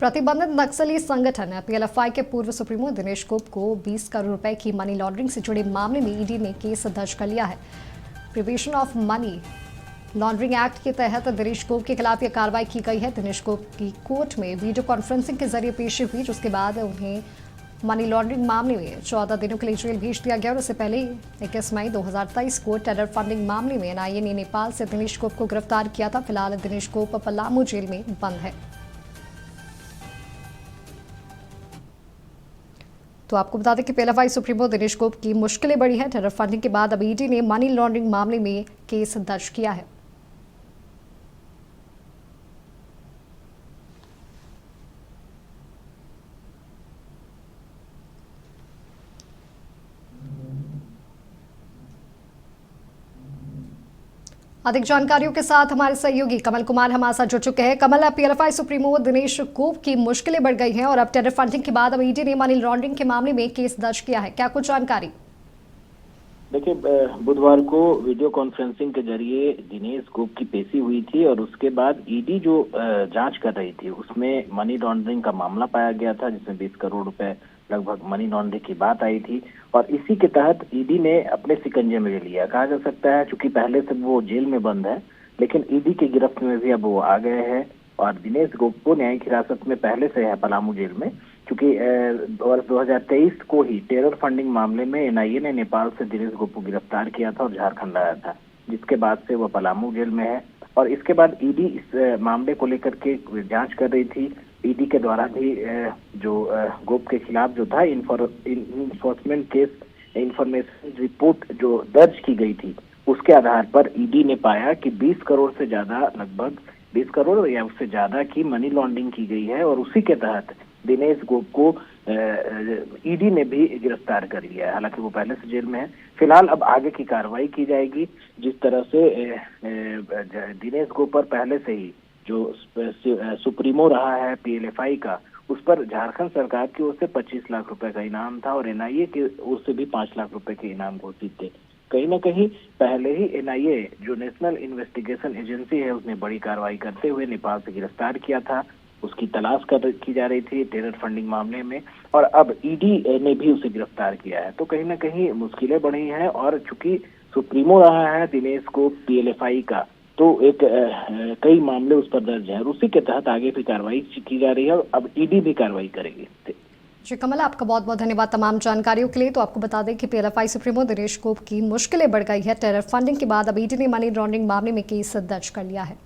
प्रतिबंधित नक्सली संगठन पीएलएफआई के पूर्व सुप्रीमो दिनेश गोप को 20 करोड़ रुपए की मनी लॉन्ड्रिंग से जुड़े मामले में ईडी ने केस दर्ज कर लिया है। Prevention of money laundering act के तहत दिनेश गोप के खिलाफ यह कार्रवाई की गई है। दिनेश गोप की कोर्ट में वीडियो कॉन्फ्रेंसिंग के जरिए पेशी हुई, जिसके बाद उन्हें मनी लॉन्ड्रिंग मामले में 14 दिनों के लिए जेल भेज दिया गया और उससे पहले 21 मई 2023 को टेरर फंडिंग मामले में एनआईए ने नेपाल से दिनेश गोप को गिरफ्तार किया था। फिलहाल दिनेश गोप पलामू जेल में बंद है। तो आपको बता दें कि पीएलएफआई सुप्रीमो दिनेश गोप की मुश्किलें बढ़ी हैं। टेरर फंडिंग के बाद अब ईडी ने मनी लॉन्ड्रिंग मामले में केस दर्ज किया है। अधिक जानकारियों के साथ हमारे सहयोगी कमल कुमार हमारे साथ जुड़ चुके हैं। कमल, पीएलएफआई सुप्रीमो दिनेश गोप की मुश्किलें बढ़ गई हैं और अब टेरर फंडिंग के बाद अब ईडी ने मनी लॉन्ड्रिंग के मामले में केस दर्ज किया है, क्या कुछ जानकारी? देखिए, बुधवार को वीडियो कॉन्फ्रेंसिंग के जरिए दिनेश गोप की पेशी हुई थी और उसके बाद ईडी जो जांच कर रही थी उसमें मनी लॉन्ड्रिंग का मामला पाया गया था, जिसमें 20 करोड़ रुपए लगभग मनी लॉन्ड्रिंग की बात आई थी और इसी के तहत ईडी ने अपने शिकंजे में ले लिया। कहा जा सकता है क्योंकि पहले से वो जेल में बंद है, लेकिन ईडी की गिरफ्त में भी अब वो आ गए हैं और दिनेश गोप को न्यायिक हिरासत में पहले से है पलामू जेल में, क्योंकि वर्ष 2023 को ही टेरर फंडिंग मामले में एनआईए ने नेपाल से दिनेश गोप को गिरफ्तार किया था और झारखंड लाया था, जिसके बाद से वह पलामू जेल में है। और इसके बाद ईडी इस मामले को लेकर के जांच कर रही थी। ईडी के द्वारा भी जो गोप के खिलाफ जो था इन्फोर्समेंट केस इंफॉर्मेशन रिपोर्ट जो दर्ज की गई थी, उसके आधार पर ईडी ने पाया कि 20 करोड़ से ज्यादा, लगभग 20 करोड़ या उससे ज्यादा की मनी लॉन्ड्रिंग की गई है और उसी के तहत दिनेश गोप को ईडी ने भी गिरफ्तार कर लिया है। हालांकि वो पहले से जेल में है। फिलहाल अब आगे की कार्रवाई की जाएगी। जिस तरह से दिनेश गोप पर पहले से ही जो सुप्रीमो रहा है पीएलएफआई का, उस पर झारखंड सरकार की ओर से 25 लाख रुपए का इनाम था और एनआईए की ओर से भी 5 लाख रुपए के इनाम घोषित थे। कहीं ना कहीं पहले ही एनआईए जो नेशनल इन्वेस्टिगेशन एजेंसी है, उसने बड़ी कार्रवाई करते हुए नेपाल से गिरफ्तार किया था। उसकी तलाश की जा रही थी टेरर फंडिंग मामले में और अब ईडी ने भी उसे गिरफ्तार किया है। तो कहीं ना कहीं मुश्किलें बढ़ी हैं और चूंकि सुप्रीमो रहा है दिनेश को पीएलएफआई का, तो एक कई मामले उस पर दर्ज है और उसी के तहत आगे भी कार्रवाई की जा रही है और अब ईडी भी कार्रवाई करेगी। जी कमल, आपका बहुत बहुत धन्यवाद तमाम जानकारियों के लिए। तो आपको बता दें कि पीएलएफआई सुप्रीमो दिनेश गोप की मुश्किलें बढ़ गई है। टेरर फंडिंग के बाद अब ईडी ने मनी लॉन्ड्रिंग मामले में केस दर्ज कर लिया है।